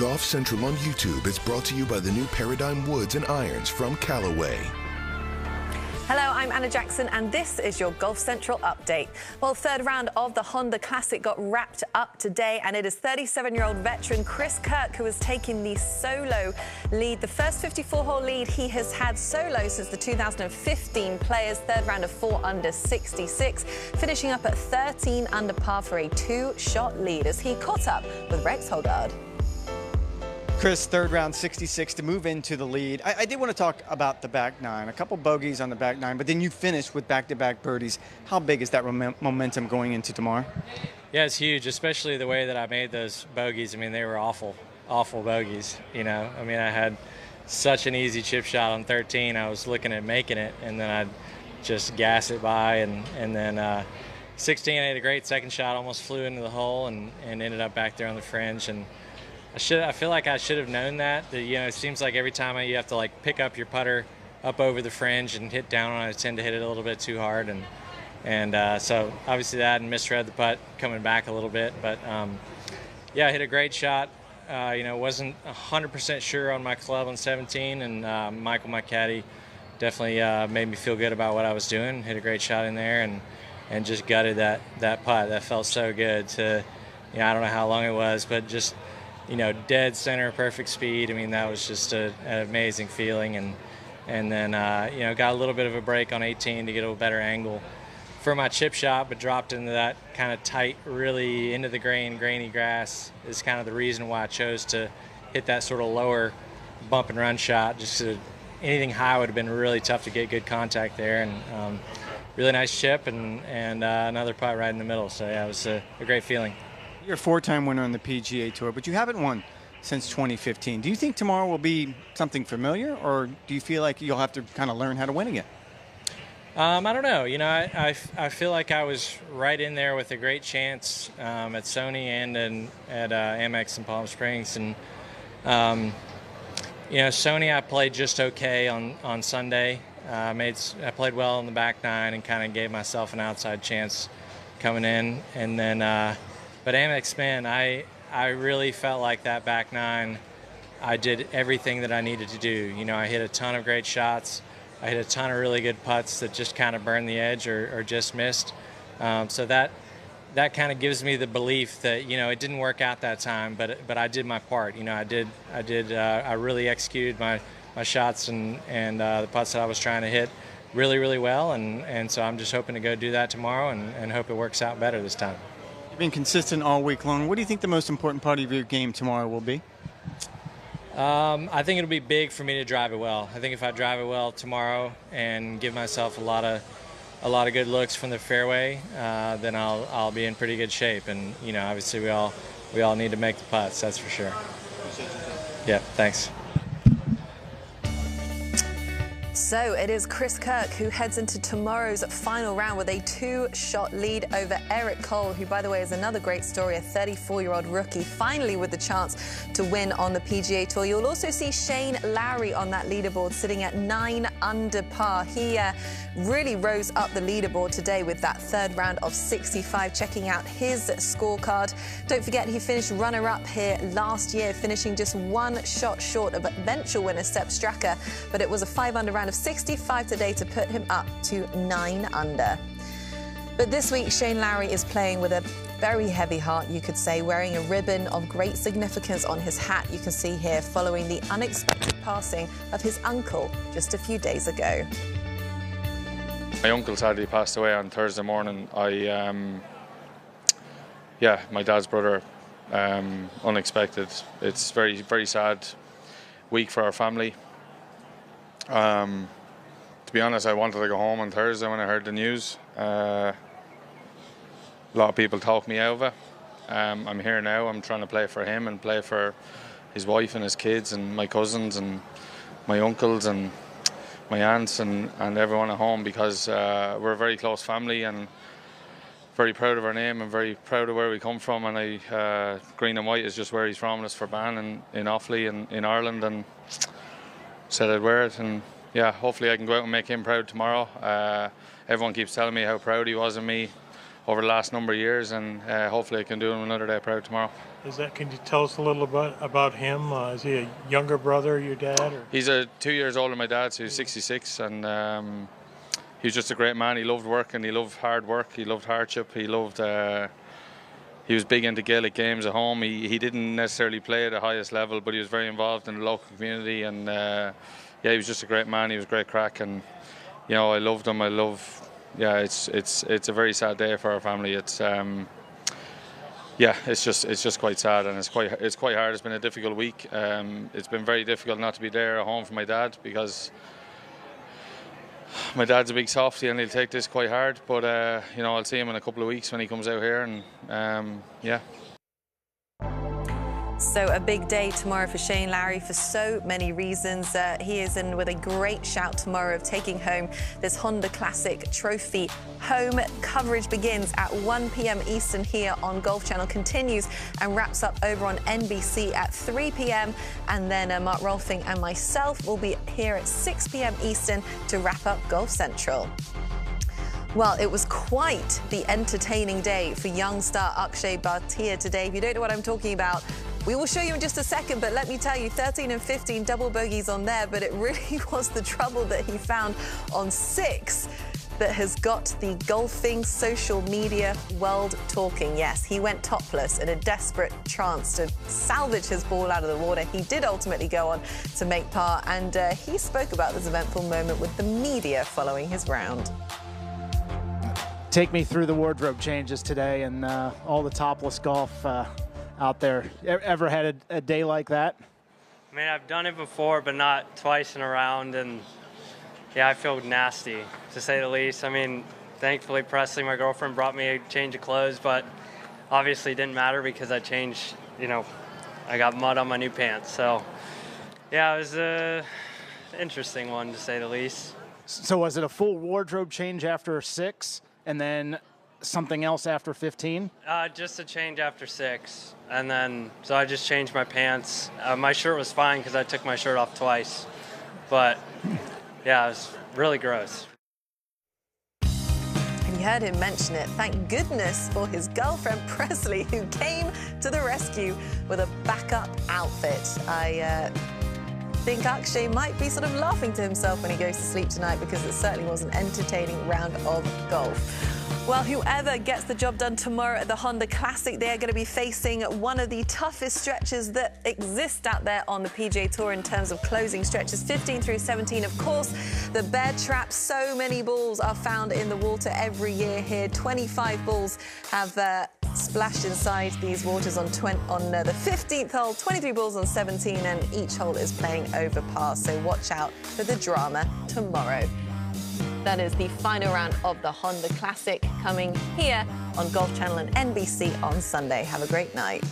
Golf Central on YouTube is brought to you by the new Paradigm Woods and Irons from Callaway. Hello, I'm Anna Jackson, and this is your Golf Central update. Well, third round of the Honda Classic got wrapped up today, and it is 37-year-old veteran Chris Kirk who is taking the solo lead. The first 54-hole lead he has had solo since the 2015 Players. Third round of 4 under 66, finishing up at 13 under par for a 2-shot lead as he caught up with Rex Holgard. Chris, third round 66 to move into the lead. I did want to talk about the back nine, a couple bogeys on the back nine, but then you finished with back-to-back birdies. How big is that momentum going into tomorrow? Yeah, it's huge, especially the way that I made those bogeys. I mean, they were awful bogeys, you know. I mean, I had such an easy chip shot on 13. I was looking at making it, and then I'd just gas it by, and then 16, I had a great second shot, almost flew into the hole and ended up back there on the fringe. And I feel like I should have known that. You know, it seems like every time you have to like pick up your putter up over the fringe and hit down on it, I tend to hit it a little bit too hard, and so obviously that, and misread the putt coming back a little bit. But yeah, I hit a great shot. You know, wasn't 100% sure on my club on 17, and Michael, my caddy, definitely made me feel good about what I was doing. Hit a great shot in there, and just gutted that putt. That felt so good to, you know, I don't know how long it was, but just, you know, dead center, perfect speed. I mean, that was just an amazing feeling. And then, you know, got a little bit of a break on 18 to get a better angle for my chip shot, but dropped into that kind of tight, really into the grainy grass is kind of the reason why I chose to hit that sort of lower bump and run shot. Just anything high would have been really tough to get good contact there. And really nice chip and another putt right in the middle. So yeah, it was a great feeling. You're a 4-time winner on the PGA Tour, but you haven't won since 2015. Do you think tomorrow will be something familiar, or do you feel like you'll have to kind of learn how to win again? I don't know. You know, I feel like I was right in there with a great chance at Sony and at Amex in Palm Springs. And, you know, Sony I played just okay on Sunday. I played well on the back nine and kind of gave myself an outside chance coming in. And then but Amex, man, I really felt like that back nine, I did everything that I needed to do. You know, I hit a ton of great shots. I hit a ton of really good putts that just kind of burned the edge or just missed. So that kind of gives me the belief that, you know, it didn't work out that time, but I did my part. You know, I really executed my shots and the putts that I was trying to hit really well. And so I'm just hoping to go do that tomorrow and hope it works out better this time. You've been consistent all week long. What do you think the most important part of your game tomorrow will be? I think it'll be big for me to drive it well. I think if I drive it well tomorrow and give myself a lot of good looks from the fairway, then I'll be in pretty good shape. And you know, obviously we all need to make the putts. That's for sure. Yeah, thanks. So it is Chris Kirk who heads into tomorrow's final round with a 2-shot lead over Eric Cole, who, by the way, is another great story, a 34-year-old rookie, finally with the chance to win on the PGA Tour. You'll also see Shane Lowry on that leaderboard, sitting at 9 under par. He really rose up the leaderboard today with that third round of 65, checking out his scorecard. Don't forget, he finished runner-up here last year, finishing just 1 shot short of eventual winner Sepp Straka, but it was a 5-under round of 65 today to put him up to 9 under. But this week, Shane Lowry is playing with a very heavy heart, you could say, wearing a ribbon of great significance on his hat, you can see here, following the unexpected passing of his uncle just a few days ago. My uncle sadly passed away on Thursday morning. Yeah, my dad's brother, unexpected. It's very sad week for our family. To be honest, I wanted to go home on Thursday when I heard the news. A lot of people talked me out of it. I'm here now. I'm trying to play for him and play for his wife and his kids and my cousins and my uncles and my aunts and everyone at home, because we're a very close family and very proud of our name and very proud of where we come from. And green and white is just where he's from. It's for Ban in Offaly and in Ireland, and said I'd wear it. And yeah, hopefully I can go out and make him proud tomorrow. Everyone keeps telling me how proud he was of me over the last number of years, and hopefully I can do him another day proud tomorrow. Can you tell us a little about him? Is he a younger brother, your dad? Or? He's 2 years older than my dad, so he's 66, and he was just a great man. He loved work and he loved hard work. He loved hardship. He loved. He was big into Gaelic games at home. He didn't necessarily play at the highest level, but he was very involved in the local community, and he was just a great man. He was great crack, and I loved him. It's a very sad day for our family. It's just quite sad, and it's quite hard. It's been a difficult week. It's been very difficult not to be there at home for my dad, because my dad's a big softie and he'll take this quite hard. But I'll see him in a couple of weeks when he comes out here, and So a big day tomorrow for Shane Lowry for so many reasons. He is in with a great shout tomorrow of taking home this Honda Classic trophy. Home coverage begins at 1 p.m. Eastern here on Golf Channel, continues and wraps up over on NBC at 3 p.m. And then Mark Rolfing and myself will be here at 6 p.m. Eastern to wrap up Golf Central. Well, it was quite the entertaining day for young star Akshay Bhatia today. If you don't know what I'm talking about, we will show you in just a second, but let me tell you, 13 and 15 double bogeys on there, but it really was the trouble that he found on 6 that has got the golfing social media world talking. Yes, he went topless in a desperate trance to salvage his ball out of the water. He did ultimately go on to make par, and he spoke about this eventful moment with the media following his round. Take me through the wardrobe changes today and all the topless golf out there. Ever had a day like that? I mean, I've done it before, but not twice in a round, and yeah, I feel nasty, to say the least. I mean, thankfully, Presley, my girlfriend, brought me a change of clothes, but obviously it didn't matter because I changed, I got mud on my new pants. So, yeah, it was an interesting one, to say the least. So was it a full wardrobe change after 6 and then something else after 15? Just a change after 6. And then, so I just changed my pants. My shirt was fine because I took my shirt off twice. But, yeah, it was really gross. And you heard him mention it. Thank goodness for his girlfriend, Presley, who came to the rescue with a backup outfit. I think Akshay might be sort of laughing to himself when he goes to sleep tonight, because it certainly was an entertaining round of golf. Well, whoever gets the job done tomorrow at the Honda Classic, they are going to be facing one of the toughest stretches that exist out there on the PGA Tour in terms of closing stretches. 15 through 17, of course, the bear trap. So many balls are found in the water every year here. 25 balls have splashed inside these waters on the 15th hole, 23 balls on 17, and each hole is playing over par. So watch out for the drama tomorrow. That is the final round of the Honda Classic coming here on Golf Channel and NBC on Sunday. Have a great night.